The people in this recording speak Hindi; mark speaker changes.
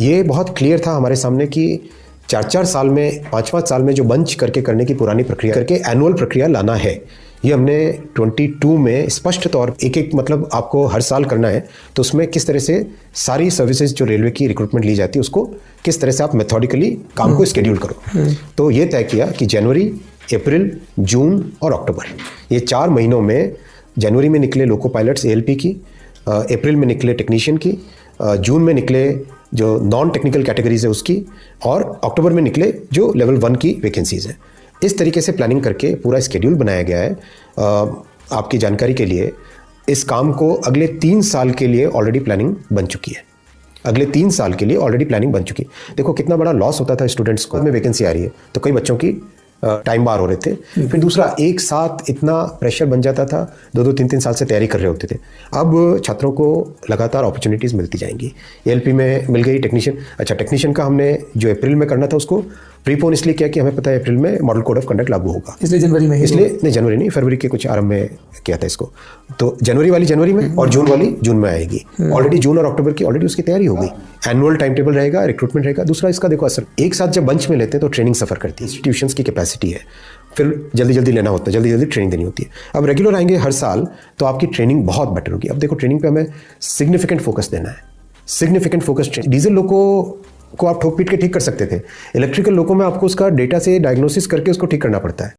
Speaker 1: ये बहुत क्लियर था हमारे सामने कि 4-4 साल में 5-5 साल में जो बंच करके करने की पुरानी प्रक्रिया करके एनुअल प्रक्रिया लाना है। ये हमने 22 में स्पष्ट तौर एक मतलब आपको हर साल करना है, तो उसमें किस तरह से सारी सर्विसेज जो रेलवे की रिक्रूटमेंट ली जाती है उसको किस तरह से आप मेथोडिकली काम को शेड्यूल करो। तो ये तय किया कि जनवरी, अप्रैल, जून और अक्टूबर, ये 4 महीनों में जनवरी में निकले लोको पायलट्स ALP की, अप्रैल में निकले टेक्नीशियन की, जून में निकले जो नॉन टेक्निकल कैटेगरीज है उसकी, और अक्टूबर में निकले जो लेवल 1 की वैकेंसीज हैं। इस तरीके से प्लानिंग करके पूरा स्केड्यूल बनाया गया है। आपकी जानकारी के लिए इस काम को अगले 3 साल के लिए ऑलरेडी प्लानिंग बन चुकी है। अगले 3 साल के लिए ऑलरेडी प्लानिंग बन चुकी है। देखो कितना बड़ा लॉस होता था स्टूडेंट्स को, में वैकेंसी आ रही है तो कई बच्चों की टाइम बार हो रहे थे। फिर दूसरा, एक साथ इतना प्रेशर बन जाता था, 2-2, 3-3 साल से तैयारी कर रहे होते थे। अब छात्रों को लगातार अपॉर्चुनिटीज़ मिलती जाएंगी। ALP में मिल गई टेक्नीशियन, अच्छा टेक्नीशियन का हमने जो अप्रैल में करना था उसको प्रीपोन इसलिए किया कि हमें पता है अप्रैल में मॉडल कोड ऑफ कंडक्ट लागू होगा,
Speaker 2: इसलिए जनवरी में,
Speaker 1: इसलिए नहीं जनवरी नहीं, फरवरी के कुछ आरंभ में किया था इसको। तो जनवरी वाली जनवरी में और जून वाली जून में आएगी। ऑलरेडी जून और अक्टूबर की ऑलरेडी उसकी तैयारी हो गई। एनुअल टाइम टेबल रहेगा, रिक्रूटमेंट रहेगा। दूसरा इसका देखो असर, एक साथ जब बंच में लेते हैं तो ट्रेनिंग सफ़र करती है, इंस्टीट्यूशंस की कैपेसिटी है, फिर जल्दी जल्दी लेना होता है, जल्दी जल्दी ट्रेनिंग देनी होती है। अब रेगुलर आएंगे हर साल तो आपकी ट्रेनिंग बहुत बेटर होगी। अब देखो ट्रेनिंग पे हमें सिग्निफिकेंट फोकस देना है, सिग्निफिकेंट फोकस। डीजल लोको को आप ठोक पीट के ठीक कर सकते थे, इलेक्ट्रिकल लोको में आपको उसका डेटा से डायग्नोसिस करके उसको ठीक करना पड़ता है।